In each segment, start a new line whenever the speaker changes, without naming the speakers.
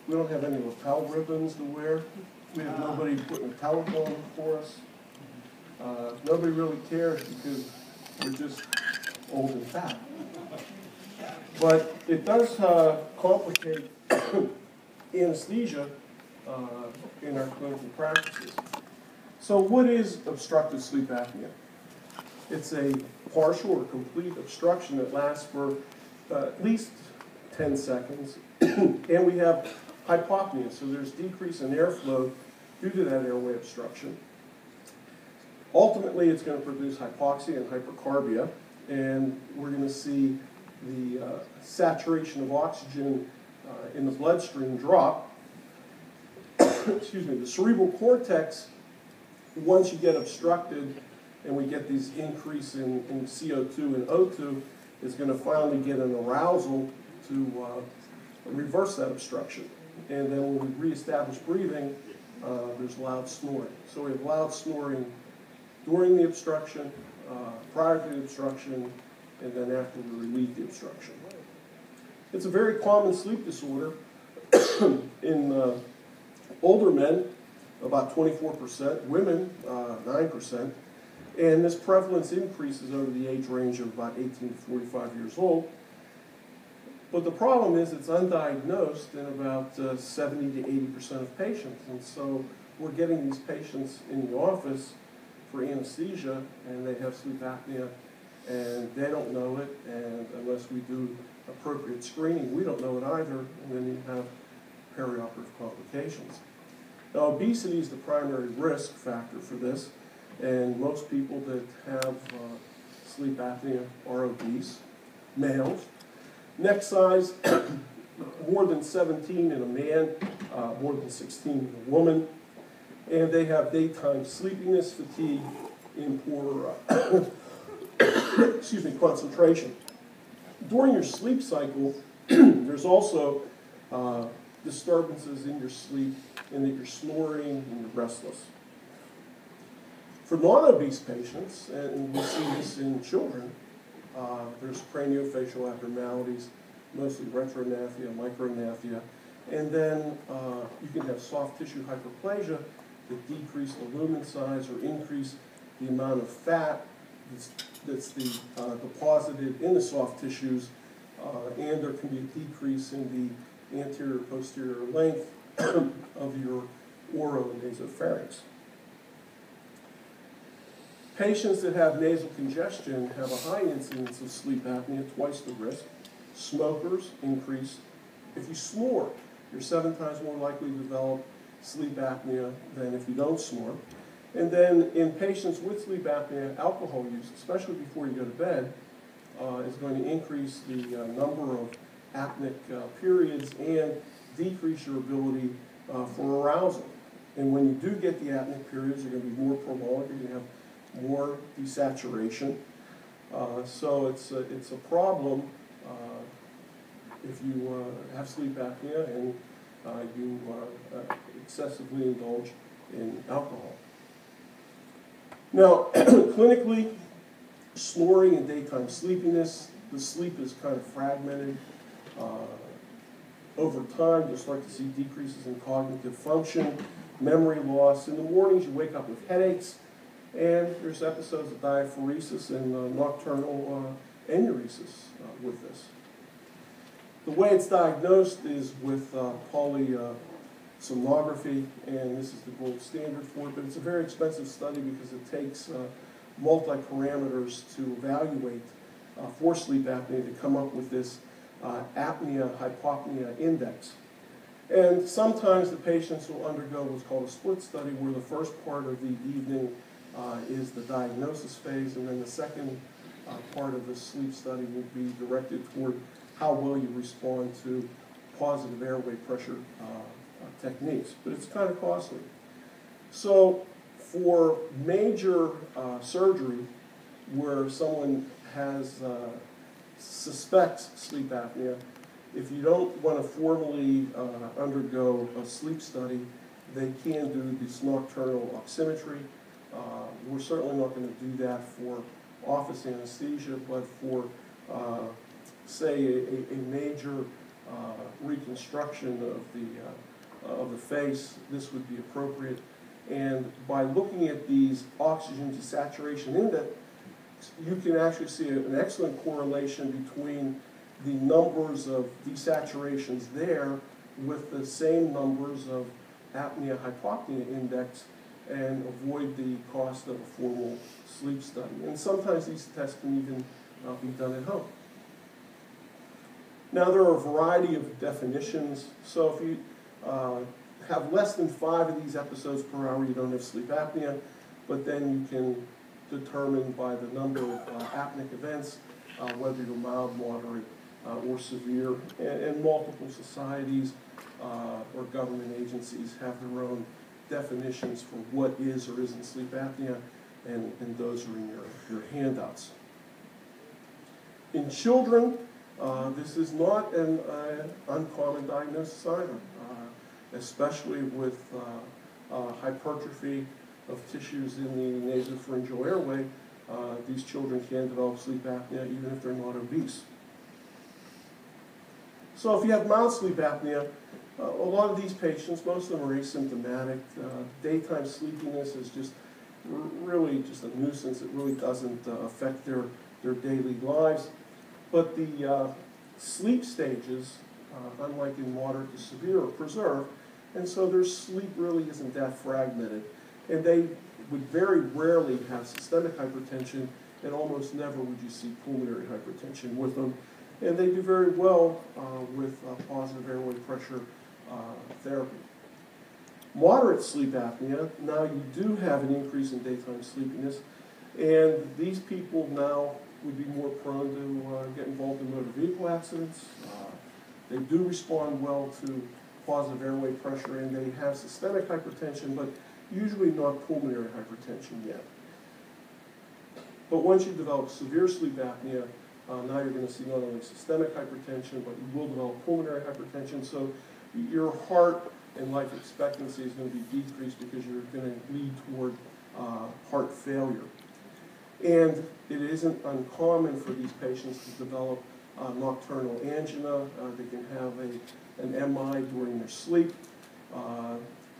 We don't have any lapel ribbons to wear. We have nobody putting a telephone for us. Nobody really cares because we're just old and fat. But it does complicate anesthesia in our clinical practices. So what is obstructive sleep apnea? It's a partial or complete obstruction that lasts for at least 10 seconds. And we have hypopnea, so there's decrease in airflow due to that airway obstruction. Ultimately, it's going to produce hypoxia and hypercarbia, and we're going to see the saturation of oxygen in the bloodstream drop. Excuse me, the cerebral cortex, once you get obstructed and we get these increase in CO2 and O2, is going to finally get an arousal to reverse that obstruction. And then when we reestablish breathing, there's loud snoring. So we have loud snoring during the obstruction, prior to the obstruction, and then after we relieve the obstruction. It's a very common sleep disorder in older men, about 24%, women, 9%, and this prevalence increases over the age range of about 18 to 45 years old. But the problem is it's undiagnosed in about 70 to 80% of patients, and so we're getting these patients in the office for anesthesia, and they have sleep apnea, and they don't know it, and unless we do appropriate screening, we don't know it either, and then you have perioperative complications. Now, obesity is the primary risk factor for this, and most people that have sleep apnea are obese, males. Neck size, more than 17 in a man, more than 16 in a woman, and they have daytime sleepiness, fatigue, and poor excuse me, concentration. During your sleep cycle, there's also disturbances in your sleep, and that you're snoring and you're restless. For non-obese patients, and we see this in children, there's craniofacial abnormalities, mostly retrognathia, micrognathia, and then you can have soft tissue hyperplasia that decrease the lumen size or increase the amount of fat that's deposited in the soft tissues, and there can be a decrease in the anterior-posterior length of your oronasopharynx. Patients that have nasal congestion have a high incidence of sleep apnea, twice the risk. Smokers increase. If you snore, you're 7 times more likely to develop sleep apnea than if you don't snore. And then in patients with sleep apnea, alcohol use, especially before you go to bed, is going to increase the number of apneic periods and decrease your ability for arousal. And when you do get the apneic periods, they're going to be more prolonged, you're going to have more desaturation. So it's a problem if you have sleep apnea and you excessively indulge in alcohol. Now, clinically, snoring and daytime sleepiness, the sleep is kind of fragmented. Over time, you'll start to see decreases in cognitive function, memory loss. In the mornings, you wake up with headaches, and there's episodes of diaphoresis and nocturnal enuresis with this. The way it's diagnosed is with polysomnography, and this is the gold standard for it, but it's a very expensive study because it takes multi-parameters to evaluate for sleep apnea to come up with this apnea-hypopnea index. And sometimes the patients will undergo what's called a split study, where the first part of the evening is the diagnosis phase, and then the second part of the sleep study will be directed toward how well you respond to positive airway pressure techniques. But it's kind of costly. So for major surgery where someone has suspects sleep apnea, if you don't want to formally undergo a sleep study, they can do this nocturnal oximetry. We're certainly not going to do that for office anesthesia, but for, say, a major reconstruction of the face, this would be appropriate. And by looking at these oxygen desaturation index, you can actually see an excellent correlation between the numbers of desaturations there with the same numbers of apnea-hypopnea index, and avoid the cost of a formal sleep study. And sometimes these tests can even be done at home. Now, there are a variety of definitions. So if you have less than 5 of these episodes per hour, you don't have sleep apnea, but then you can determine by the number of apneic events whether you're mild, moderate, or severe. And multiple societies or government agencies have their own definitions for what is or isn't sleep apnea, and those are in your handouts. In children, this is not an uncommon diagnosis either, especially with hypertrophy of tissues in the nasopharyngeal airway. These children can develop sleep apnea even if they're not obese. So if you have mild sleep apnea, a lot of these patients, most of them are asymptomatic. Daytime sleepiness is just really just a nuisance. It really doesn't affect their daily lives. But the sleep stages, unlike in moderate to severe, are preserved, and so their sleep really isn't that fragmented. And they would very rarely have systemic hypertension, and almost never would you see pulmonary hypertension with them. And they do very well with positive airway pressure therapy. Moderate sleep apnea, now you do have an increase in daytime sleepiness, and these people now would be more prone to get involved in motor vehicle accidents. They do respond well to positive airway pressure, and they have systemic hypertension, but usually not pulmonary hypertension yet. But once you develop severe sleep apnea, now you're going to see not only systemic hypertension, but you will develop pulmonary hypertension. So your heart and life expectancy is going to be decreased because you're going to lead toward heart failure. And it isn't uncommon for these patients to develop nocturnal angina. They can have an MI during their sleep.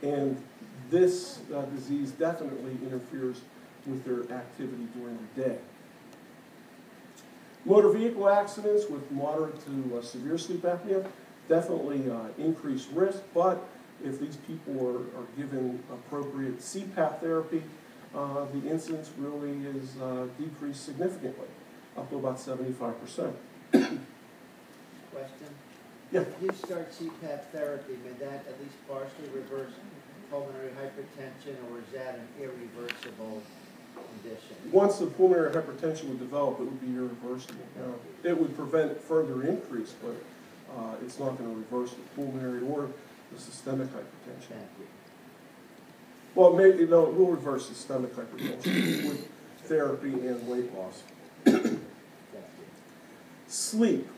And this disease definitely interferes with their activity during the day. Motor vehicle accidents with moderate to severe sleep apnea definitely increase risk, but if these people are given appropriate CPAP therapy, the incidence really is decreased significantly, up to about 75%.
Question?
Yeah.
If you start CPAP therapy, may that at least partially reverse pulmonary hypertension, or is that an irreversible condition?
Once the pulmonary hypertension would develop, it would be irreversible. It would prevent further increase, but it's not going to reverse the pulmonary or the systemic hypertension.
Thank you.
Well, maybe, no, it will reverse systemic hypertension with therapy and weight loss.
Thank you.
Sleep.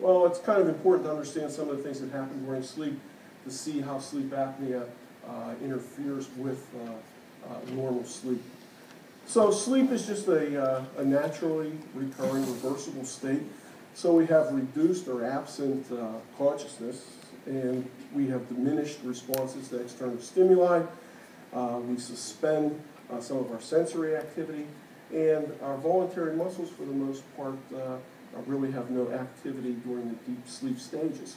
Well, it's kind of important to understand some of the things that happen during sleep to see how sleep apnea interferes with normal sleep. So sleep is just a naturally recurring reversible state. So we have reduced or absent consciousness, and we have diminished responses to external stimuli. We suspend some of our sensory activity, and our voluntary muscles, for the most part, really have no activity during the deep sleep stages.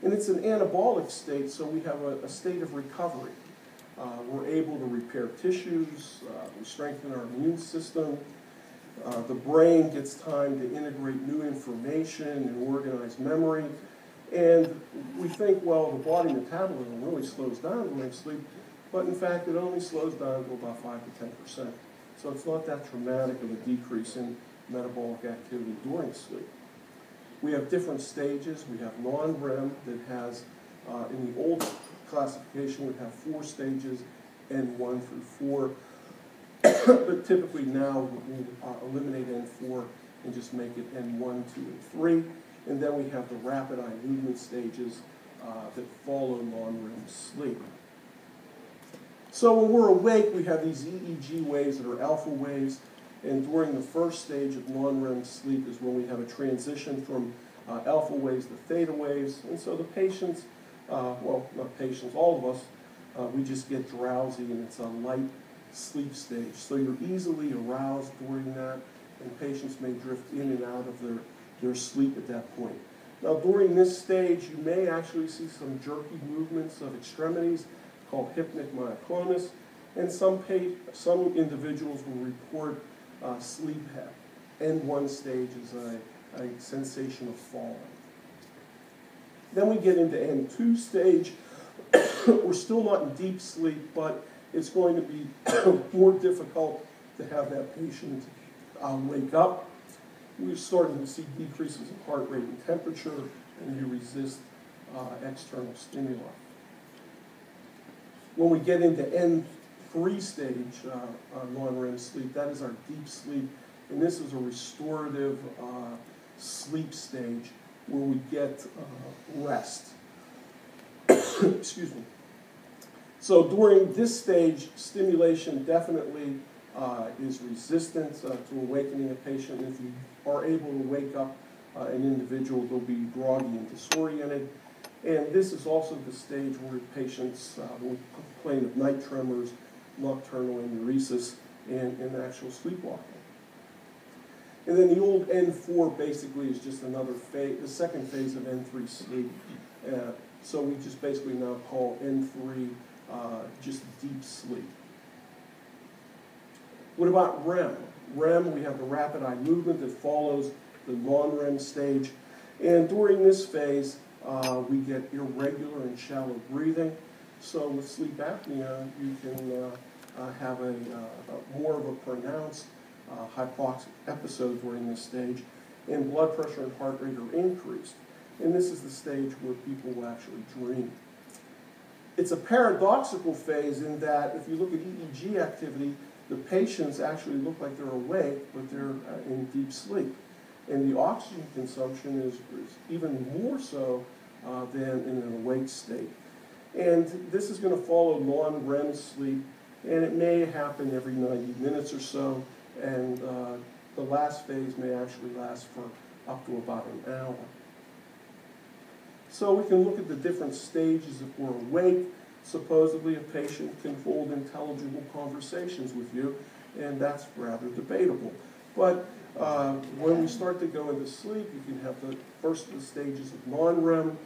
And it's an anabolic state, so we have a state of recovery. We're able to repair tissues, we strengthen our immune system, the brain gets time to integrate new information and organize memory, and we think, well, the body metabolism really slows down during sleep, but in fact it only slows down to about 5 to 10%. So it's not that dramatic of a decrease in metabolic activity during sleep. We have different stages. We have non-REM that has, in the old classification, would have 4 stages, N1 through 4. But typically now we eliminate N4 and just make it N1, 2, and 3. And then we have the rapid eye movement stages that follow non-REM sleep. So when we're awake, we have these EEG waves that are alpha waves. And during the first stage of non-REM sleep is when we have a transition from alpha waves to theta waves, and so the patients, well, not patients, all of us, we just get drowsy, and it's a light sleep stage. So you're easily aroused during that, and patients may drift in and out of their sleep at that point. Now, during this stage, you may actually see some jerky movements of extremities called hypnic myoclonus, and some individuals will report sleep N1 stage is a sensation of falling. Then we get into N2 stage. We're still not in deep sleep, but it's going to be more difficult to have that patient wake up. We're starting to see decreases in heart rate and temperature, and you resist external stimuli. When we get into N3 stage, non-REM sleep, that is our deep sleep, and this is a restorative sleep stage where we get rest. Excuse me. So during this stage, stimulation definitely is resistant to awakening a patient. If you are able to wake up an individual, they'll be groggy and disoriented. And this is also the stage where patients will complain of night tremors, nocturnal enuresis, and actual sleepwalking. And then the old N4 basically is just another phase, the second phase of N3 sleep. So we just basically now call N3 just deep sleep. What about REM? REM, we have the rapid eye movement that follows the non-REM stage. And during this phase, we get irregular and shallow breathing. So with sleep apnea, you can have a more of a pronounced hypoxic episode during this stage, and blood pressure and heart rate are increased. And this is the stage where people will actually dream. It's a paradoxical phase in that if you look at EEG activity, the patients actually look like they're awake, but they're in deep sleep. And the oxygen consumption is even more so than in an awake state. And this is going to follow non-REM sleep, and it may happen every 90 minutes or so, and the last phase may actually last for up to about an hour. So we can look at the different stages. If we're awake, supposedly a patient can hold intelligible conversations with you, and that's rather debatable. But when we start to go into sleep, you can have the first of the stages of non-REM,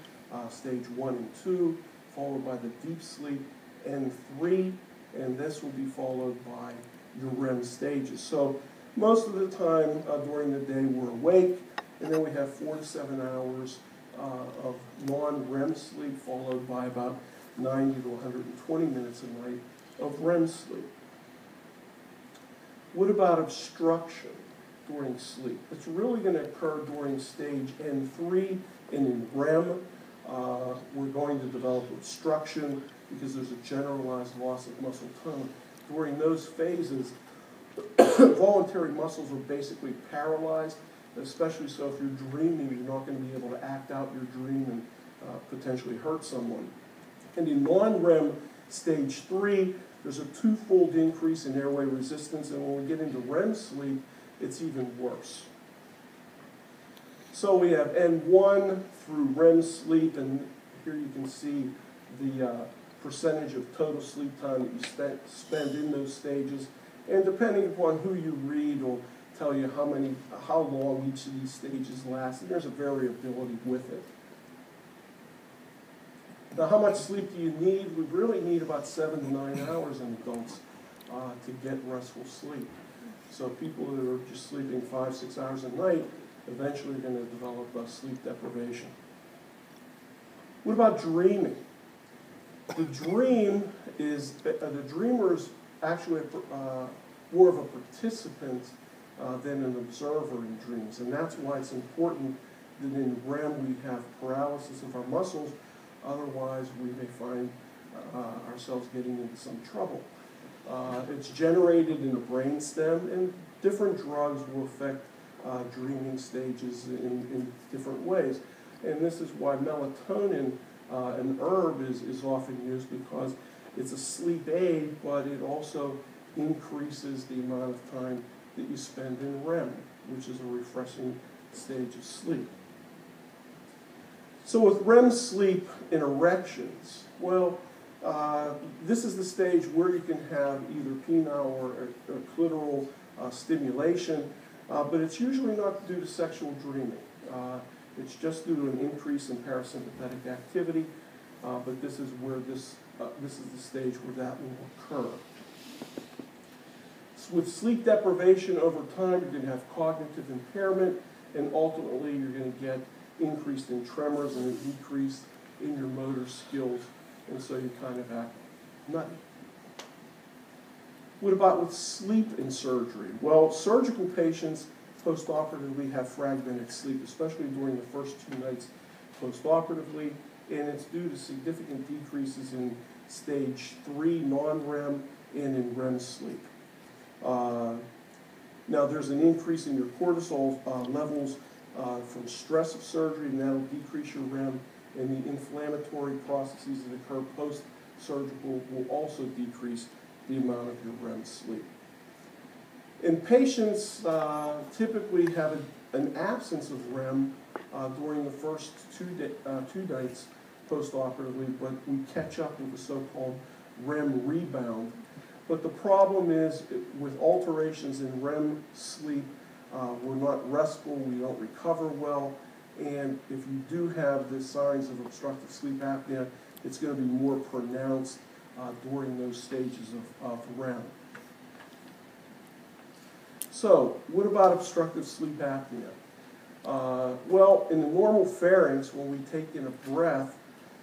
stage 1 and 2, followed by the deep sleep, N3, and this will be followed by your REM stages. So most of the time during the day we're awake, and then we have 4 to 7 hours of non-REM sleep, followed by about 90 to 120 minutes a night of REM sleep. What about obstruction during sleep? It's really going to occur during stage N3, and in REM, we're going to develop obstruction because there's a generalized loss of muscle tone. During those phases, voluntary muscles are basically paralyzed, especially so if you're dreaming, you're not going to be able to act out your dream and potentially hurt someone. And in non-REM stage 3, there's a twofold increase in airway resistance, and when we get into REM sleep, it's even worse. So we have N1 through REM sleep, and here you can see the percentage of total sleep time that you spend in those stages. And depending upon who you read will tell you how long each of these stages last, and there's a variability with it. Now, how much sleep do you need? We really need about 7 to 9 hours in adults to get restful sleep. So people that are just sleeping 5, 6 hours a night eventually are going to develop sleep deprivation. What about dreaming? The dreamer is actually more of a participant than an observer in dreams, and that's why it's important that in REM we have paralysis of our muscles. Otherwise, we may find ourselves getting into some trouble. It's generated in the brainstem, and different drugs will affect dreaming stages in different ways. And this is why melatonin, an herb, is often used, because it's a sleep aid, but it also increases the amount of time that you spend in REM, which is a refreshing stage of sleep. So with REM sleep and erections, well, this is the stage where you can have either penile or clitoral stimulation, but it's usually not due to sexual dreaming. It's just due to an increase in parasympathetic activity, but this is where this is the stage where that will occur. So with sleep deprivation over time, you're going to have cognitive impairment, and ultimately you're going to get increase in tremors and a decrease in your motor skills, and so you kind of act nutty. What about with sleep and surgery? Well, surgical patients post-operatively have fragmented sleep, especially during the first 2 nights post-operatively, and it's due to significant decreases in stage 3 non-REM and in REM sleep. Now there's an increase in your cortisol levels from stress of surgery, and that'll decrease your REM, and the inflammatory processes that occur post-surgical will also decrease the amount of your REM sleep. And patients typically have an absence of REM during the first 2 nights post-operatively, but we catch up with the so-called REM rebound. But the problem is, with alterations in REM sleep, we're not restful, we don't recover well, and if you do have the signs of obstructive sleep apnea, it's going to be more pronounced during those stages of REM. So, what about obstructive sleep apnea? Well, in the normal pharynx, when we take in a breath,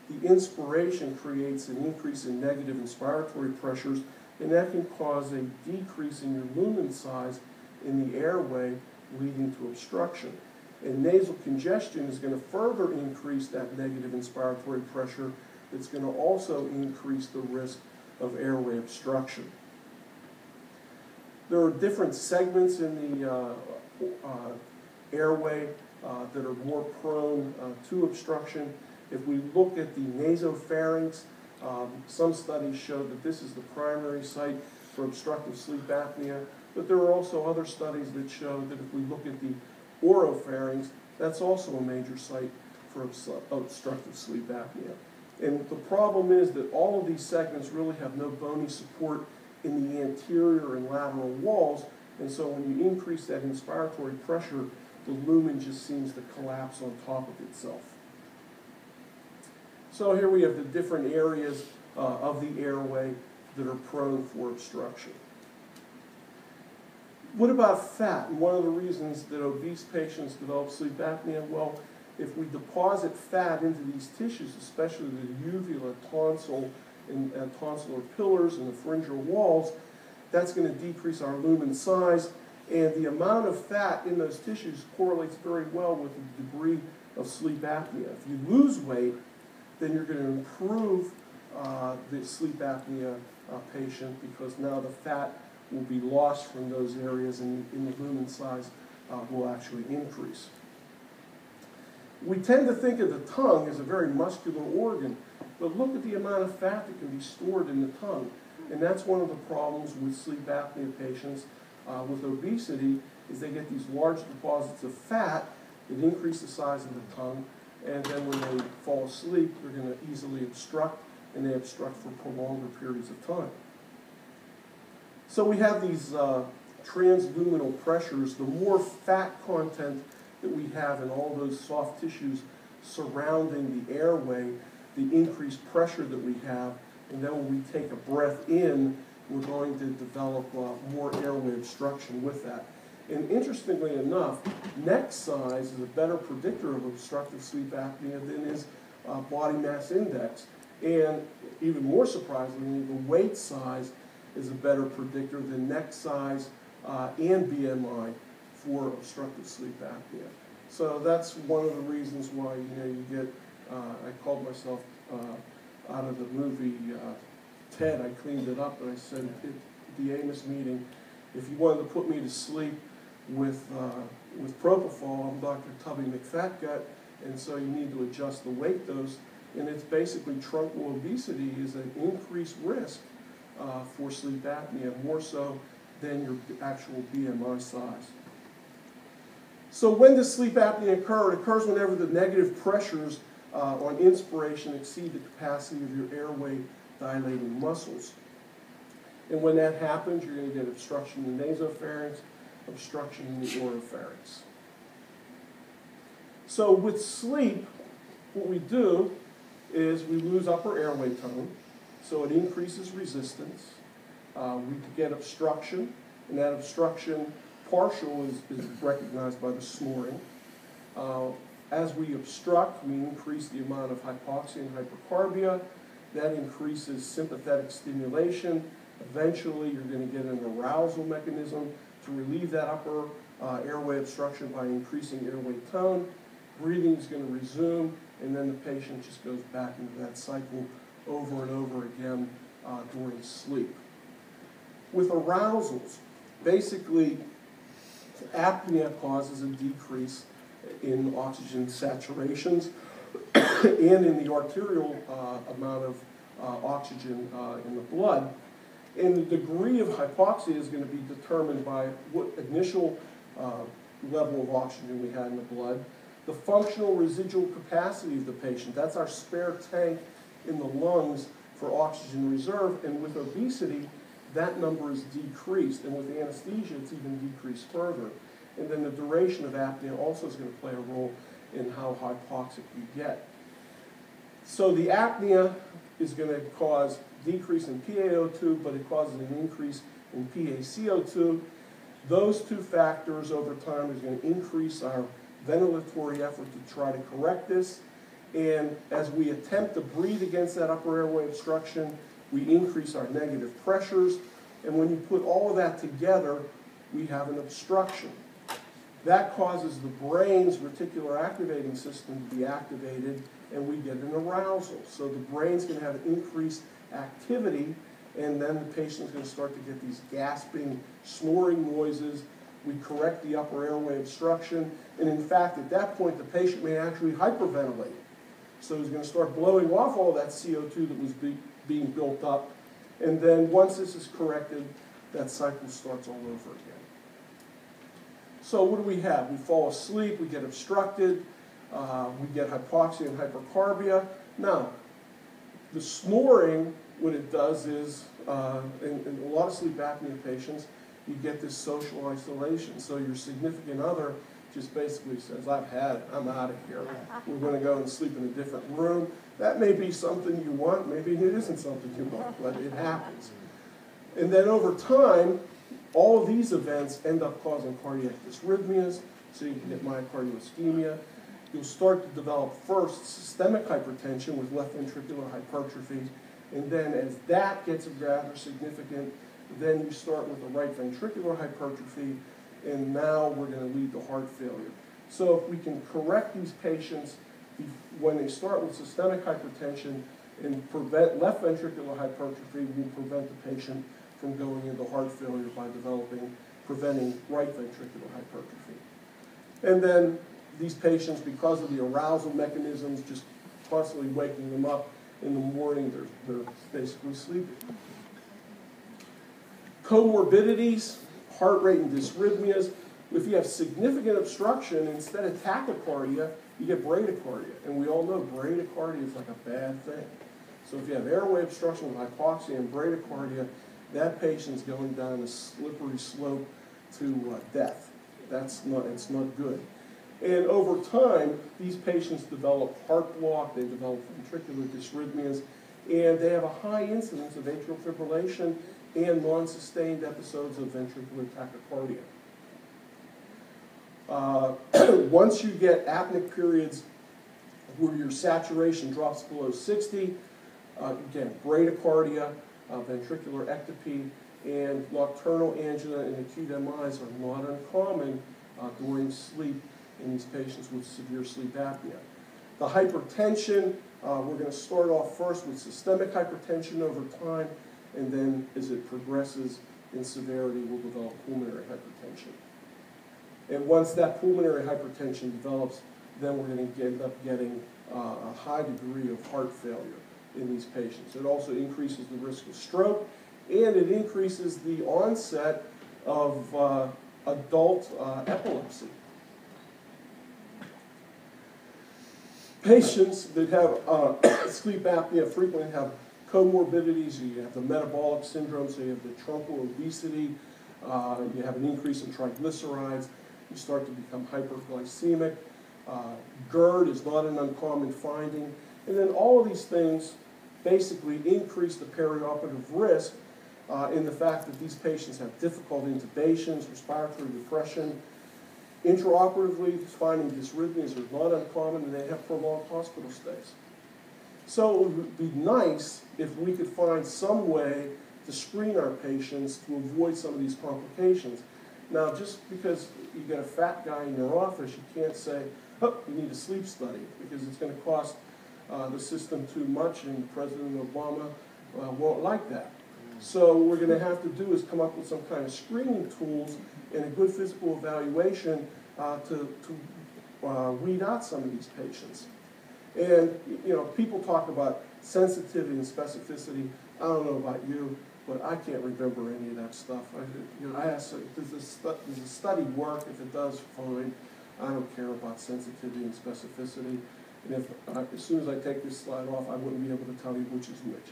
the inspiration creates an increase in negative inspiratory pressures, and that can cause a decrease in your lumen size in the airway, leading to obstruction. And nasal congestion is going to further increase that negative inspiratory pressure. It's going to also increase the risk of airway obstruction. There are different segments in the airway that are more prone to obstruction. If we look at the nasopharynx, some studies show that this is the primary site for obstructive sleep apnea, but there are also other studies that show that if we look at the oropharynx, that's also a major site for obstructive sleep apnea. And the problem is that all of these segments really have no bony support in the anterior and lateral walls, and so when you increase that inspiratory pressure, the lumen just seems to collapse on top of itself. So here we have the different areas of the airway that are prone for obstruction. What about fat? And one of the reasons that obese patients develop sleep apnea, well, if we deposit fat into these tissues, especially the uvula, tonsil, and tonsillar pillars and the pharyngeal walls, that's going to decrease our lumen size, and the amount of fat in those tissues correlates very well with the degree of sleep apnea. If you lose weight, then you're going to improve the sleep apnea patient, because now the fat will be lost from those areas, and the lumen size will actually increase. We tend to think of the tongue as a very muscular organ, but look at the amount of fat that can be stored in the tongue. And that's one of the problems with sleep apnea patients with obesity, is they get these large deposits of fat that increase the size of the tongue, and then when they fall asleep, they're going to easily obstruct, and they obstruct for prolonged periods of time. So we have these transluminal pressures. The more fat content that we have in all those soft tissues surrounding the airway, the increased pressure that we have, and then when we take a breath in, we're going to develop more airway obstruction with that. And interestingly enough, neck size is a better predictor of obstructive sleep apnea than is body mass index. And even more surprisingly, the weight size is a better predictor than neck size and BMI for obstructive sleep apnea. So that's one of the reasons why you get, I called myself out of the movie Ted, I cleaned it up, and I said at the Amos meeting, if you wanted to put me to sleep with propofol, I'm Dr. Tubby McFatgut, and so you need to adjust the weight dose, and it's basically truncal obesity is an increased risk for sleep apnea, more so than your actual BMI size. So when does sleep apnea occur? It occurs whenever the negative pressures on inspiration exceed the capacity of your airway dilating muscles. And when that happens, you're going to get obstruction in the nasopharynx, obstruction in the oropharynx. So with sleep, what we do is we lose upper airway tone, so it increases resistance. We get obstruction, and that obstruction, partial, is recognized by the snoring. As we obstruct, we increase the amount of hypoxia and hypercarbia. That increases sympathetic stimulation. Eventually, you're going to get an arousal mechanism to relieve that upper airway obstruction by increasing airway tone. Breathing is going to resume, and then the patient just goes back into that cycle over and over again during sleep. With arousals, basically, apnea causes a decrease in oxygen saturations and in the arterial amount of oxygen in the blood. And the degree of hypoxia is going to be determined by what initial level of oxygen we had in the blood, the functional residual capacity of the patient. That's our spare tank in the lungs for oxygen reserve. And with obesity, that number is decreased. And with anesthesia, it's even decreased further. And then the duration of apnea also is going to play a role in how hypoxic we get. So the apnea is going to cause decrease in PaO2, but it causes an increase in PaCO2. Those two factors over time is going to increase our ventilatory effort to try to correct this. And as we attempt to breathe against that upper airway obstruction, we increase our negative pressures. And when you put all of that together, we have an obstruction. That causes the brain's reticular activating system to be activated, and we get an arousal. So the brain's going to have increased activity, and then the patient's going to start to get these gasping, snoring noises. We correct the upper airway obstruction, and in fact, at that point, the patient may actually hyperventilate. So he's going to start blowing off all that CO2 that was being built up, and then once this is corrected, that cycle starts all over again. So what do we have? We fall asleep, we get obstructed, we get hypoxia and hypercarbia. Now, the snoring, what it does is, in a lot of sleep apnea patients, you get this social isolation. So your significant other just basically says, I've had it, I'm out of here. We're going to go and sleep in a different room. That may be something you want, maybe it isn't something you want, but it happens. And then over time, all of these events end up causing cardiac dysrhythmias, so you can get myocardial ischemia. You'll start to develop first systemic hypertension with left ventricular hypertrophy, and then as that gets rather significant, then you start with the right ventricular hypertrophy, and now we're going to lead to heart failure. So if we can correct these patients when they start with systemic hypertension and prevent left ventricular hypertrophy, we'll prevent the patient from going into heart failure by preventing right ventricular hypertrophy. And then these patients, because of the arousal mechanisms, just constantly waking them up in the morning, they're basically sleeping. Comorbidities, heart rate and dysrhythmias. If you have significant obstruction, instead of tachycardia, you get bradycardia. And we all know bradycardia is like a bad thing. So if you have airway obstruction with hypoxia and bradycardia, that patient's going down a slippery slope to death. It's not good. And over time, these patients develop heart block, they develop ventricular dysrhythmias, and they have a high incidence of atrial fibrillation and non-sustained episodes of ventricular tachycardia. Once you get apneic periods where your saturation drops below 60, again, bradycardia, ventricular ectopy, and nocturnal angina and acute MIs are not uncommon during sleep in these patients with severe sleep apnea. The hypertension, we're going to start off first with systemic hypertension over time, and then as it progresses in severity, we'll develop pulmonary hypertension. And once that pulmonary hypertension develops, then we're going to end up getting a high degree of heart failure in these patients. It also increases the risk of stroke, and it increases the onset of adult epilepsy. Patients that have sleep apnea frequently have comorbidities. You have the metabolic syndrome, so you have the truncal obesity, you have an increase in triglycerides, you start to become hyperglycemic. GERD is not an uncommon finding. And then all of these things basically increase the perioperative risk in the fact that these patients have difficult intubations, respiratory depression. Intraoperatively, finding dysrhythmias are not uncommon, and they have prolonged hospital stays. So it would be nice if we could find some way to screen our patients to avoid some of these complications. Now, just because you got a fat guy in your office, you can't say, oh, you need a sleep study, because it's going to cost the system too much, and President Obama won't like that. So what we're going to have to do is come up with some kind of screening tools and a good physical evaluation to weed out some of these patients. And, you know, people talk about sensitivity and specificity. I don't know about you, but I can't remember any of that stuff. I ask, does the study work? If it does, fine. I don't care about sensitivity and specificity. And if, as soon as I take this slide off, I wouldn't be able to tell you which is which.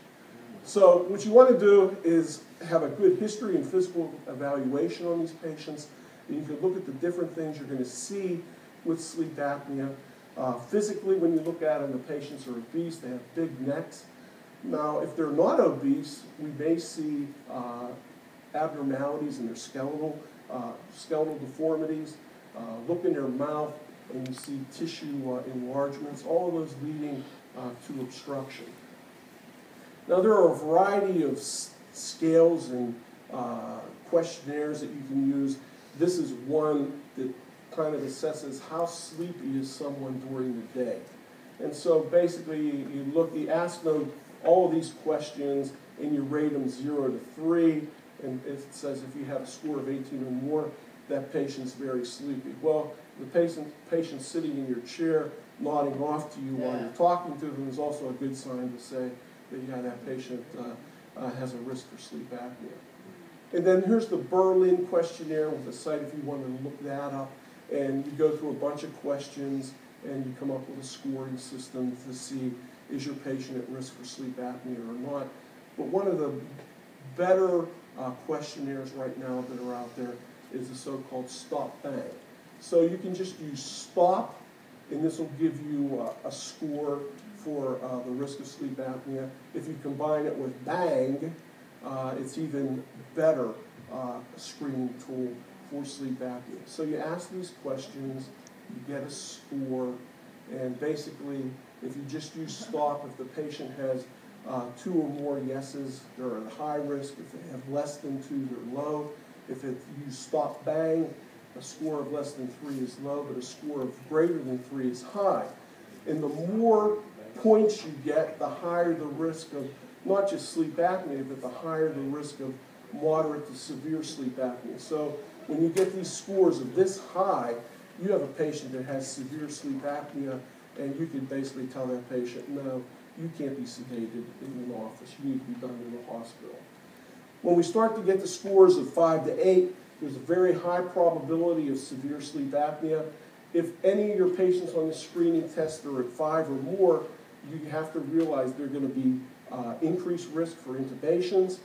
So what you want to do is have a good history and physical evaluation on these patients. And you can look at the different things you're going to see with sleep apnea. Physically, when you look at them, the patients are obese, they have big necks. Now, if they're not obese, we may see abnormalities in their skeletal deformities. Look in their mouth, and you see tissue enlargements, all of those leading to obstruction. Now, there are a variety of scales and questionnaires that you can use. This is one that kind of assesses how sleepy is someone during the day. And so basically, you ask them all of these questions, and you rate them 0 to 3, and it says if you have a score of 18 or more, that patient's very sleepy. Well, the patient sitting in your chair nodding off to you while you're talking to them is also a good sign to say that, yeah, that patient has a risk for sleep apnea. And then here's the Berlin questionnaire with a site if you want to look that up. And you go through a bunch of questions, and you come up with a scoring system to see, is your patient at risk for sleep apnea or not. But one of the better questionnaires right now that are out there is the so-called stop bang. So you can just use stop, and this will give you a score for the risk of sleep apnea. If you combine it with bang, it's even better screening tool for sleep apnea. So you ask these questions, you get a score, and basically, if you just use stop, if the patient has 2 or more yeses, they're at high risk. If they have less than 2, they're low. If you use stop bang, a score of less than 3 is low, but a score of greater than 3 is high. And the more points you get, the higher the risk of not just sleep apnea, but the higher the risk of moderate to severe sleep apnea. So when you get these scores of this high, you have a patient that has severe sleep apnea, and you can basically tell that patient, no, you can't be sedated in an office. You need to be done in the hospital. When we start to get the scores of 5 to 8, there's a very high probability of severe sleep apnea. If any of your patients on the screening test are at 5 or more, you have to realize they're going to be increased risk for intubations.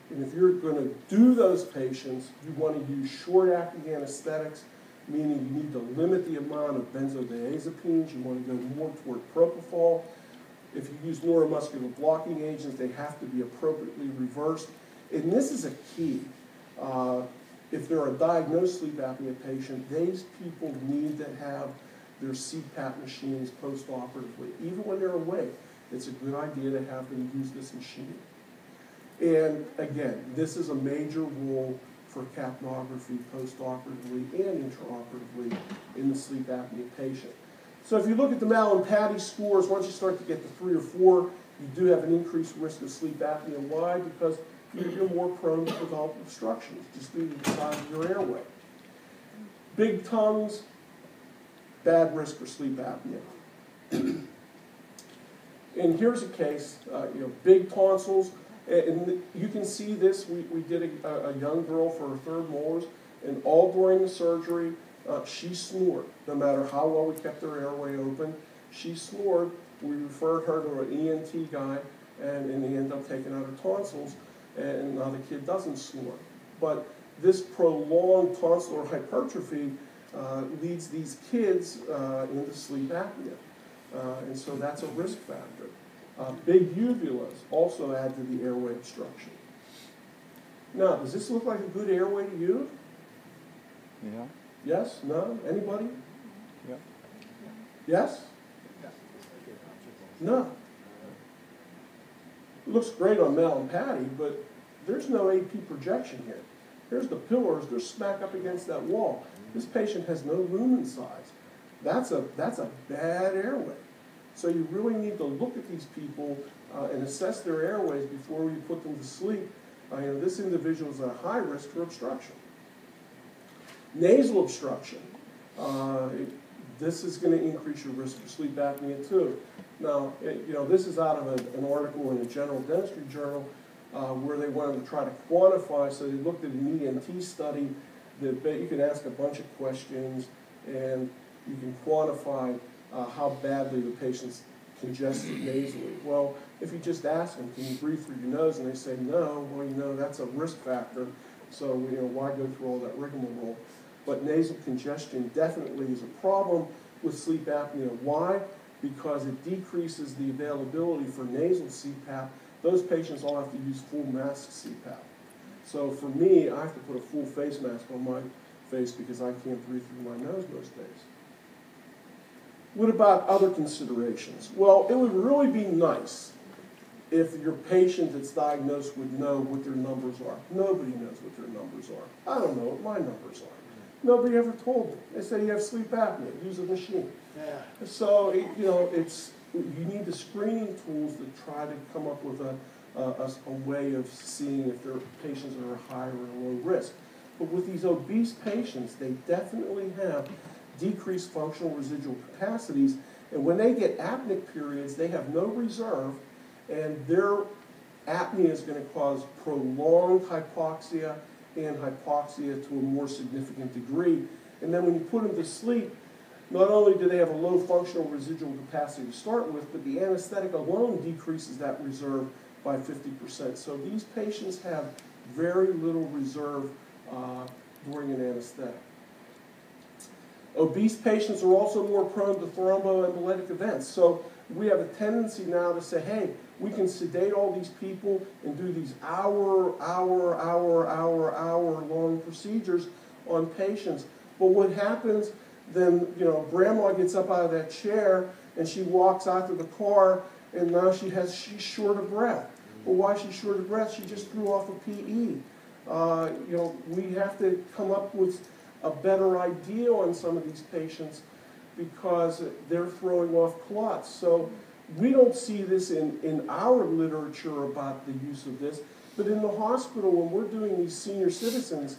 And if you're going to do those patients, you want to use short-acting anesthetics, meaning you need to limit the amount of benzodiazepines. You want to go more toward propofol. If you use neuromuscular blocking agents, they have to be appropriately reversed. And this is a key. If they're a diagnosed sleep apnea patient, these people need to have their CPAP machines post-operatively. Even when they're awake, it's a good idea to have them use this machine. And again, this is a major role for capnography post-operatively and intraoperatively in the sleep apnea patient. So if you look at the Mallampati scores, once you start to get to 3 or 4, you do have an increased risk of sleep apnea. Why? Because you're more prone to develop obstructions just due to the size of your airway. Big tongues, bad risk for sleep apnea. And here's a case, big tonsils. And you can see this. We did a young girl for her 3rd molars, and all during the surgery, she snored, no matter how well we kept her airway open. She snored. We referred her to an ENT guy, and he ended up taking out her tonsils, and now the kid doesn't snore. But this prolonged tonsillar hypertrophy leads these kids into sleep apnea. And so that's a risk factor. Big uvulas also add to the airway obstruction. Now, does this look like a good airway to you?
Yeah.
Yes? No? Anybody?
Yeah.
Yes? No. It looks great on Mel and Patty, but there's no AP projection here. Here's the pillars, they're smack up against that wall. This patient has no lumen size. That's a bad airway. So you really need to look at these people and assess their airways before you put them to sleep. This individual is at a high risk for obstruction. Nasal obstruction. This is going to increase your risk for sleep apnea too. Now, this is out of an article in a general dentistry journal where they wanted to try to quantify. So they looked at an ENT study that you can ask a bunch of questions and you can quantify how badly the patient's congested nasally. Well, if you just ask them, can you breathe through your nose, and they say no, well, that's a risk factor. So why go through all that rigmarole? But nasal congestion definitely is a problem with sleep apnea. Why? Because it decreases the availability for nasal CPAP. Those patients all have to use full mask CPAP. So for me, I have to put a full face mask on my face because I can't breathe through my nose most days. What about other considerations? Well, it would really be nice if your patient that's diagnosed would know what their numbers are. Nobody knows what their numbers are. I don't know what my numbers are. Nobody ever told me. They say you have sleep apnea, use a machine.
Yeah.
So, you need the screening tools to try to come up with a way of seeing if their patients are high or low risk. But with these obese patients, they definitely have decreased functional residual capacities, and when they get apneic periods, they have no reserve, and their apnea is going to cause prolonged hypoxia and hypoxia to a more significant degree. And then when you put them to sleep, not only do they have a low functional residual capacity to start with, but the anesthetic alone decreases that reserve by 50%. So these patients have very little reserve during an anesthetic. Obese patients are also more prone to thromboembolic events. So we have a tendency now to say, hey, we can sedate all these people and do these hour long procedures on patients. But what happens then, grandma gets up out of that chair and she walks out to the car and now she's short of breath. Well, why is she short of breath? She just threw off a PE. We have to come up with a better idea on some of these patients because they're throwing off clots. So we don't see this in our literature about the use of this, but in the hospital when we're doing these senior citizens,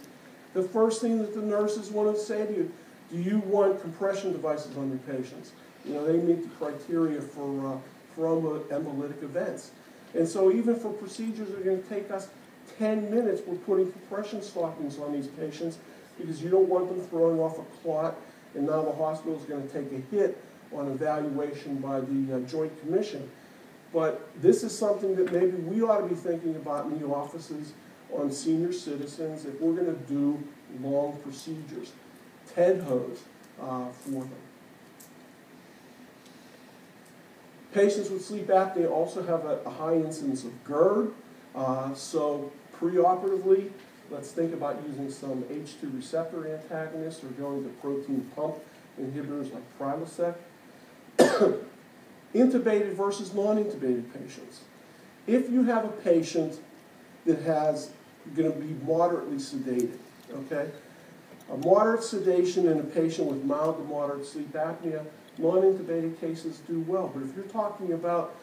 the first thing that the nurses want to say to you, do you want compression devices on your patients? They meet the criteria for thromboembolic events. And so even for procedures that are going to take us 10 minutes, we're putting compression stockings on these patients because you don't want them throwing off a clot, and now the hospital is going to take a hit on evaluation by the Joint Commission. But this is something that maybe we ought to be thinking about in the offices on senior citizens if we're going to do long procedures. TED hose for them. Patients with sleep apnea also have a high incidence of GERD. So preoperatively, let's think about using some H2 receptor antagonists or going to protein pump inhibitors like Prilosec. Intubated versus non-intubated patients. If you have a patient that is going to be moderately sedated, okay? A moderate sedation in a patient with mild to moderate sleep apnea, non-intubated cases do well. But if you're talking about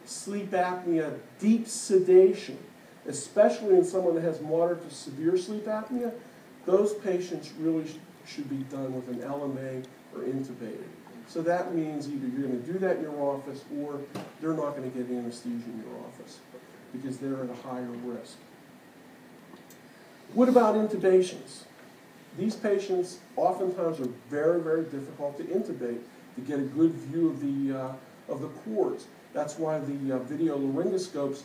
sleep apnea, deep sedation, especially in someone that has moderate to severe sleep apnea, those patients really should be done with an LMA or intubated. So that means either you're going to do that in your office or they're not going to get anesthesia in your office because they're at a higher risk. What about intubations? These patients oftentimes are very, very difficult to intubate to get a good view of the cords. That's why the video laryngoscopes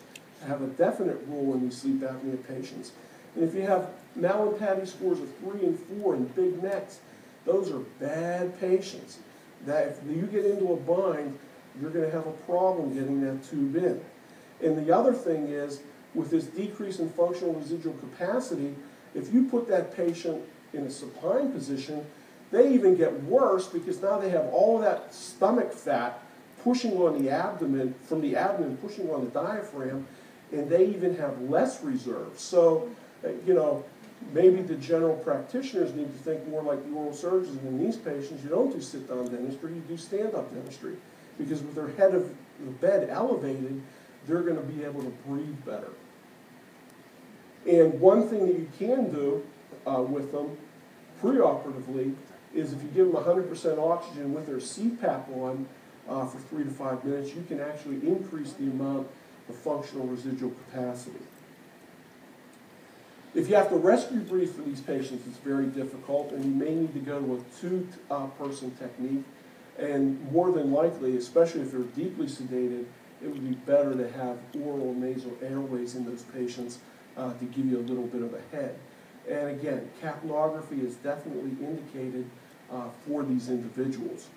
have a definite role in these sleep apnea patients. And if you have Mallampati scores of 3 and 4 and big necks, those are bad patients. That if you get into a bind, you're going to have a problem getting that tube in. And the other thing is, with this decrease in functional residual capacity, if you put that patient in a supine position, they even get worse because now they have all of that stomach fat pushing on the abdomen, from the abdomen pushing on the diaphragm, and they even have less reserve. So, you know, maybe the general practitioners need to think more like the oral surgeons. And in these patients, you don't do sit-down dentistry, you do stand-up dentistry. Because with their head of the bed elevated, they're going to be able to breathe better. And one thing that you can do with them preoperatively is if you give them 100% oxygen with their CPAP on for 3 to 5 minutes, you can actually increase the amount of functional residual capacity. If you have to rescue breathe for these patients, it's very difficult, and you may need to go to a two-person technique. And more than likely, especially if they're deeply sedated, it would be better to have oral nasal airways in those patients to give you a little bit of a head. And again, capnography is definitely indicated for these individuals.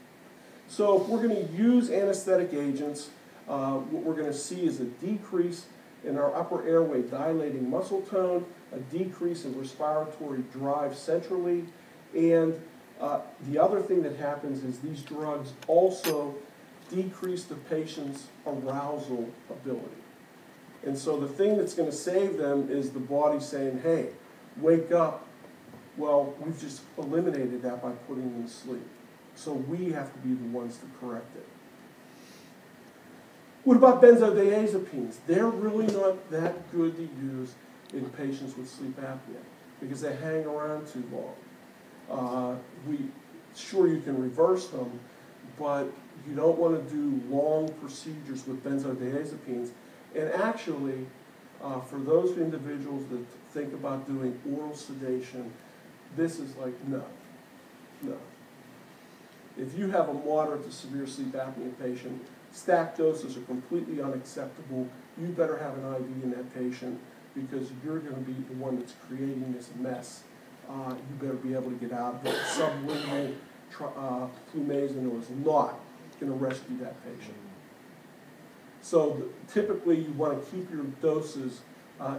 So if we're going to use anesthetic agents, what we're going to see is a decrease in our upper airway dilating muscle tone, a decrease in respiratory drive centrally, and the other thing that happens is these drugs also decrease the patient's arousal ability. And so the thing that's going to save them is the body saying, hey, wake up. Well, we've just eliminated that by putting them to sleep. So we have to be the ones to correct it. What about benzodiazepines? They're really not that good to use in patients with sleep apnea because they hang around too long. Sure, you can reverse them, but you don't want to do long procedures with benzodiazepines. And actually, for those individuals that think about doing oral sedation, this is like, no. If you have a moderate to severe sleep apnea patient, stacked doses are completely unacceptable. You better have an IV in that patient because you're going to be the one that's creating this mess. You better be able to get out of it. Sublingual flumezin is not going to rescue that patient. So typically you want to keep your doses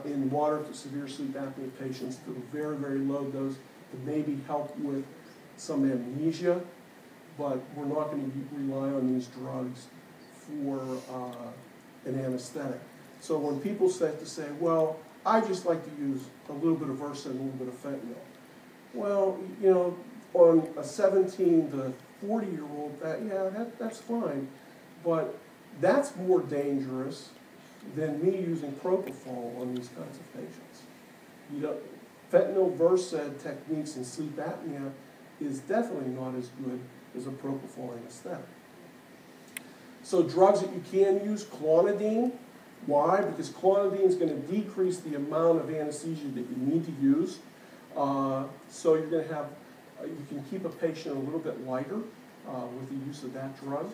in moderate to severe sleep apnea patients to a very, very low dose to maybe help with some amnesia, but we're not going to rely on these drugs for an anesthetic. So when people start to say, well, I just like to use a little bit of Versa and a little bit of fentanyl. Well, you know, on a 17 to 40-year-old, that's fine, but that's more dangerous than me using propofol on these kinds of patients. You know, fentanyl Versed techniques in sleep apnea is definitely not as good as a propofol anesthetic. So drugs that you can use, clonidine. Why? Because clonidine is going to decrease the amount of anesthesia that you need to use. So you're going to have, you can keep a patient a little bit lighter with the use of that drug.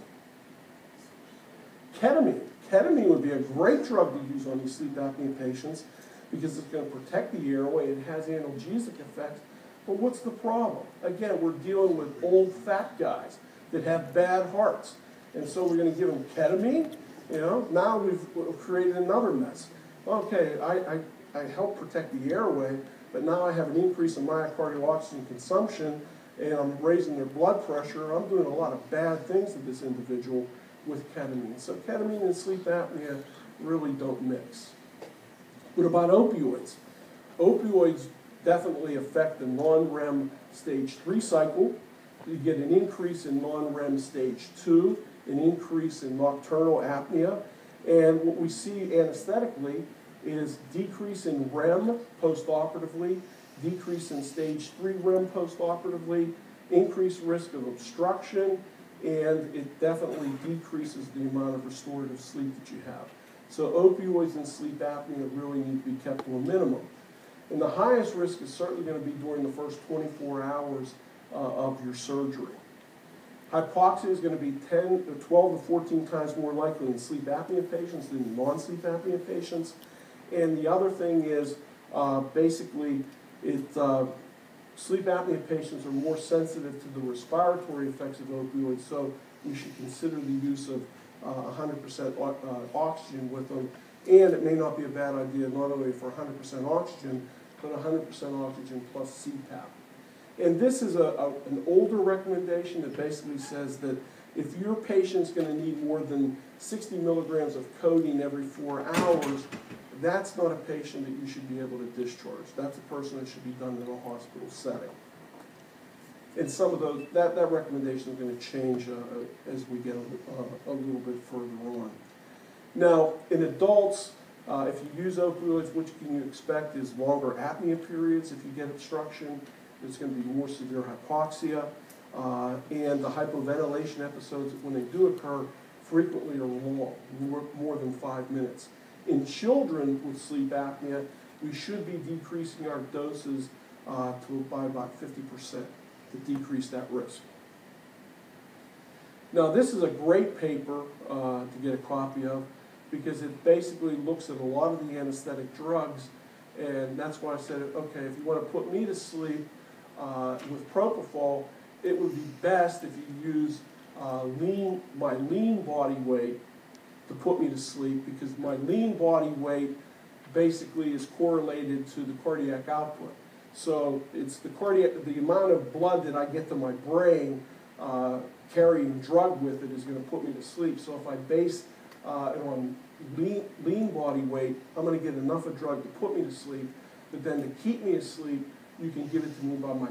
Ketamine. Ketamine would be a great drug to use on these sleep apnea patients because it's going to protect the airway. It has analgesic effects. But what's the problem? Again, we're dealing with old fat guys that have bad hearts. And so we're going to give them ketamine. You know, now we've created another mess. Okay, I help protect the airway, but now I have an increase in myocardial oxygen consumption, and I'm raising their blood pressure. I'm doing a lot of bad things to this individual with ketamine. So ketamine and sleep apnea really don't mix. What about opioids? Opioids definitely affect the non-REM stage 3 cycle. You get an increase in non-REM stage 2, an increase in nocturnal apnea, and what we see anesthetically is decrease in REM postoperatively, decrease in stage 3 REM postoperatively, increased risk of obstruction, and it definitely decreases the amount of restorative sleep that you have. So opioids and sleep apnea really need to be kept to a minimum. And the highest risk is certainly going to be during the first 24 hours of your surgery. Hypoxia is going to be 10 to 12 to 14 times more likely in sleep apnea patients than non-sleep apnea patients. And the other thing is, basically, sleep apnea patients are more sensitive to the respiratory effects of opioids, so we should consider the use of 100% oxygen with them. And it may not be a bad idea not only for 100% oxygen, but 100% oxygen plus CPAP. And this is an older recommendation that basically says that if your patient's going to need more than 60 milligrams of codeine every 4 hours, that's not a patient that you should be able to discharge. That's a person that should be done in a hospital setting. And some of those, that recommendation is going to change as we get a little bit further on. Now, in adults, if you use opioids, what can you expect is longer apnea periods. If you get obstruction, it's going to be more severe hypoxia. And the hypoventilation episodes, when they do occur, frequently are long, more than 5 minutes. In children with sleep apnea, we should be decreasing our doses by about 50% to decrease that risk. Now, this is a great paper to get a copy of because it basically looks at a lot of the anesthetic drugs, and that's why I said, okay, if you want to put me to sleep with propofol, it would be best if you use my lean body weight to put me to sleep, because my lean body weight basically is correlated to the cardiac output. So it's the amount of blood that I get to my brain carrying drug with it is going to put me to sleep. So if I base it on lean body weight, I'm going to get enough of drug to put me to sleep, but then to keep me asleep, you can give it to me by my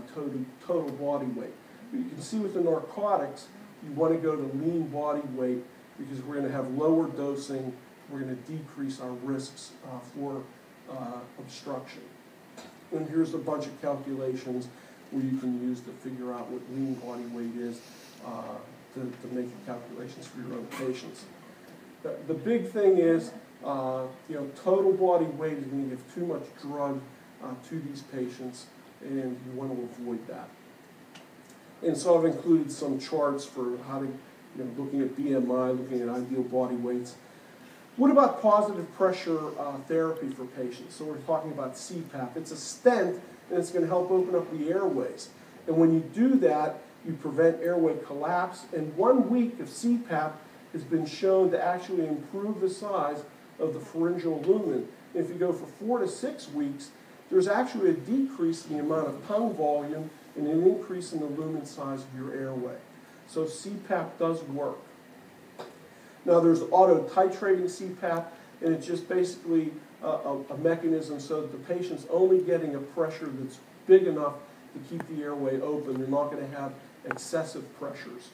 total body weight. But you can see with the narcotics, you want to go to lean body weight because we're going to have lower dosing, we're going to decrease our risks for obstruction. And here's a bunch of calculations where you can use to figure out what lean body weight is to make the calculations for your own patients. The big thing is, total body weight is going to give too much drug to these patients, and you want to avoid that. And so I've included some charts for how to, looking at BMI, looking at ideal body weights. What about positive pressure therapy for patients? So we're talking about CPAP. It's a stent, and it's going to help open up the airways. And when you do that, you prevent airway collapse. And 1 week of CPAP has been shown to actually improve the size of the pharyngeal lumen. If you go for 4 to 6 weeks, there's actually a decrease in the amount of tongue volume and an increase in the lumen size of your airway. So CPAP does work. Now there's auto-titrating CPAP, and it's just basically a mechanism so that the patient's only getting a pressure that's big enough to keep the airway open. They're not going to have excessive pressures.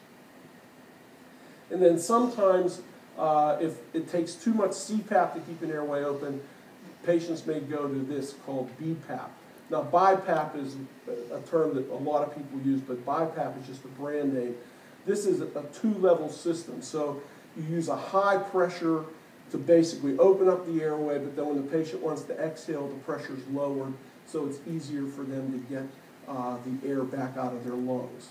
And then sometimes, if it takes too much CPAP to keep an airway open, patients may go to this called BPAP. Now, BiPAP is a term that a lot of people use, but BiPAP is just a brand name. This is a 2-level system. So you use a high pressure to basically open up the airway, but then when the patient wants to exhale, the pressure is lowered, so it's easier for them to get the air back out of their lungs.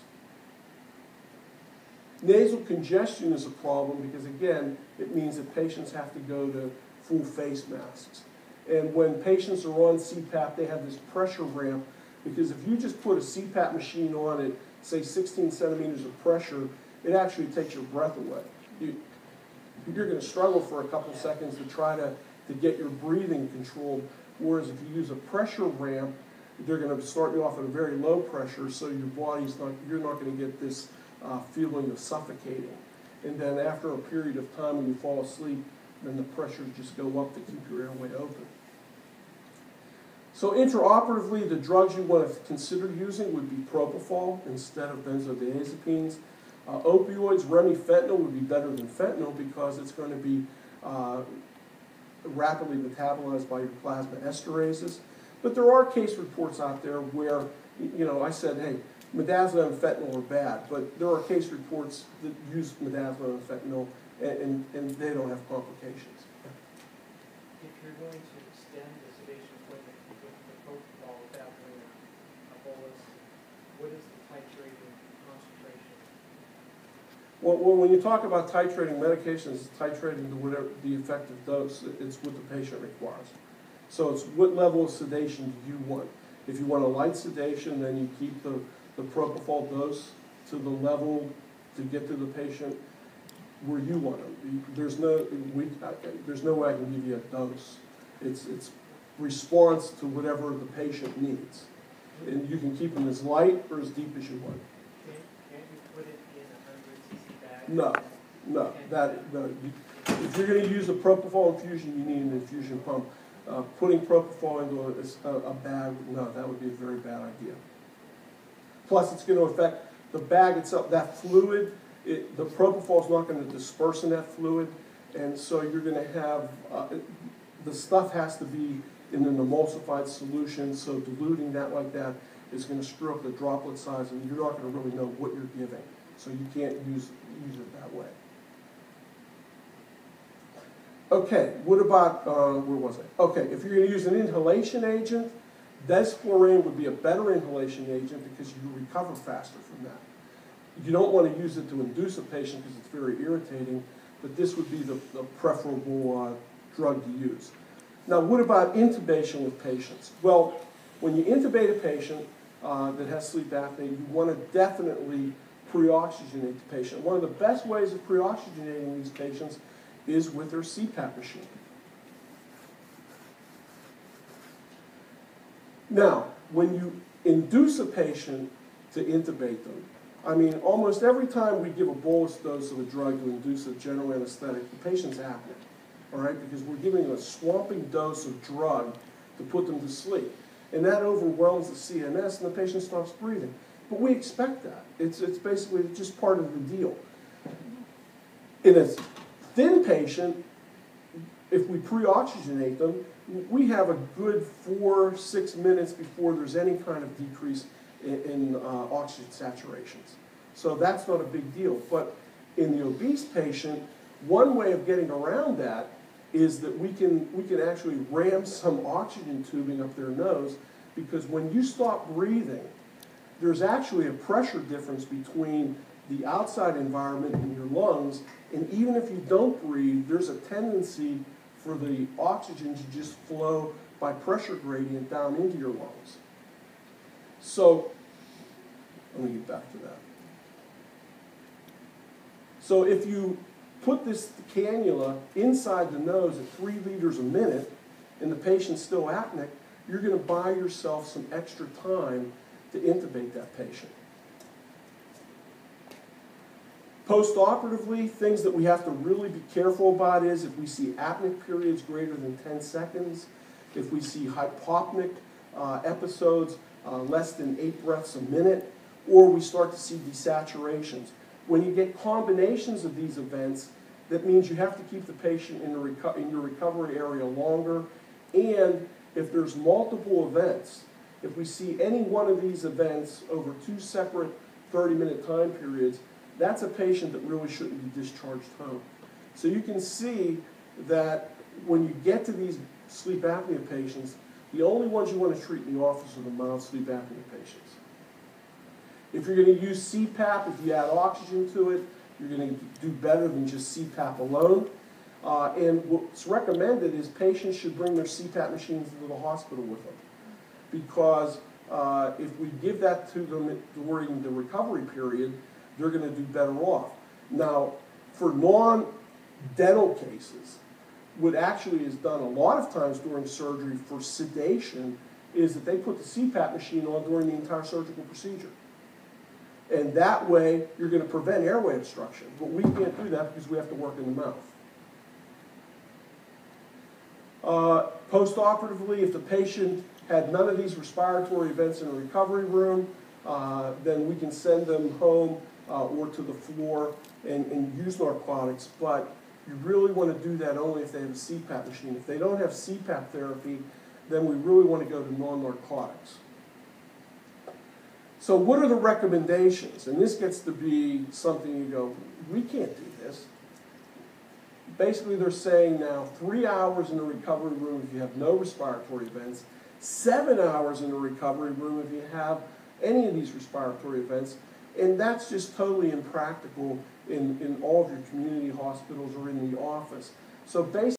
Nasal congestion is a problem because, again, it means that patients have to go to full face masks. And when patients are on CPAP, they have this pressure ramp, because if you just put a CPAP machine on it, say 16 centimeters of pressure, it actually takes your breath away. You're going to struggle for a couple seconds to try to get your breathing controlled, whereas if you use a pressure ramp, they're going to start you off at a very low pressure, so your body's not, you're not going to get this feeling of suffocating. And then after a period of time when you fall asleep, then the pressures just go up to keep your airway open. So intraoperatively, the drugs you want to consider using would be propofol instead of benzodiazepines. Opioids, remifentanil would be better than fentanyl because it's going to be rapidly metabolized by your plasma esterases. But there are case reports out there where, I said, hey, midazolam and fentanyl are bad, but there are case reports that use midazolam and fentanyl and they don't have complications.
If you're going to extend the sedation with the propofol without doing a bolus, what is the titrating concentration?
When you talk about titrating medications, it's titrating to whatever the effective dose, it's what the patient requires. So it's what level of sedation do you want? If you want a light sedation, then you keep the propofol dose to the level to get to the patient where you want them. There's no way I can give you a dose. It's response to whatever the patient needs. And you can keep them as light or as deep as you want.
Can't you put it in a 100 cc bag?
No. If you're going to use a propofol infusion, you need an infusion pump. Putting propofol into a bag, no, that would be a very bad idea. Plus, it's going to affect the bag itself. That fluid, the propofol is not going to disperse in that fluid, and so you're going to have, the stuff has to be in an emulsified solution, so diluting that like that is going to screw up the droplet size, and you're not going to really know what you're giving. So you can't use it that way. Okay, what about, where was I? Okay, if you're going to use an inhalation agent, desflurane would be a better inhalation agent because you recover faster from that. You don't want to use it to induce a patient because it's very irritating, but this would be the preferable drug to use. Now, what about intubation with patients? Well, when you intubate a patient that has sleep apnea, you want to definitely pre-oxygenate the patient. One of the best ways of pre-oxygenating these patients is with their CPAP machine. Now, when you induce a patient to intubate them, I mean, almost every time we give a bolus dose of a drug to induce a general anesthetic, the patient's apneic, all right, because we're giving them a swamping dose of drug to put them to sleep. And that overwhelms the CNS and the patient stops breathing. But we expect that. It's basically just part of the deal. In a thin patient, if we pre-oxygenate them, we have a good 4-6 minutes before there's any kind of decrease in oxygen saturations. So that's not a big deal. But in the obese patient, one way of getting around that is that we can actually ram some oxygen tubing up their nose, because when you stop breathing, there's actually a pressure difference between the outside environment and your lungs, and even if you don't breathe, there's a tendency for the oxygen to just flow by pressure gradient down into your lungs. So, let me get back to that. So if you put this cannula inside the nose at 3 liters a minute, and the patient's still apneic, you're going to buy yourself some extra time to intubate that patient. Post-operatively, things that we have to really be careful about is if we see apneic periods greater than 10 seconds, if we see hypopneic episodes less than 8 breaths a minute, or we start to see desaturations. When you get combinations of these events, that means you have to keep the patient in your recovery area longer, and if there's multiple events, if we see any one of these events over 2 separate 30-minute time periods, that's a patient that really shouldn't be discharged home. So you can see that when you get to these sleep apnea patients, the only ones you want to treat in the office are the mild sleep apnea patients. If you're going to use CPAP, if you add oxygen to it, you're going to do better than just CPAP alone. And what's recommended is patients should bring their CPAP machines into the hospital with them, because if we give that to them during the recovery period, they're going to do better off. Now, for non-dental cases, what actually is done a lot of times during surgery for sedation is that they put the CPAP machine on during the entire surgical procedure. And that way, you're going to prevent airway obstruction. But we can't do that because we have to work in the mouth. Post-operatively, if the patient had none of these respiratory events in a recovery room, then we can send them home or to the floor and use narcotics. But you really want to do that only if they have a CPAP machine. If they don't have CPAP therapy, then we really want to go to non-narcotics. So what are the recommendations? And this gets to be something you go, we can't do this. Basically, they're saying now 3 hours in the recovery room if you have no respiratory events, 7 hours in the recovery room if you have any of these respiratory events, and that's just totally impractical in all of your community hospitals or in the office. So basically,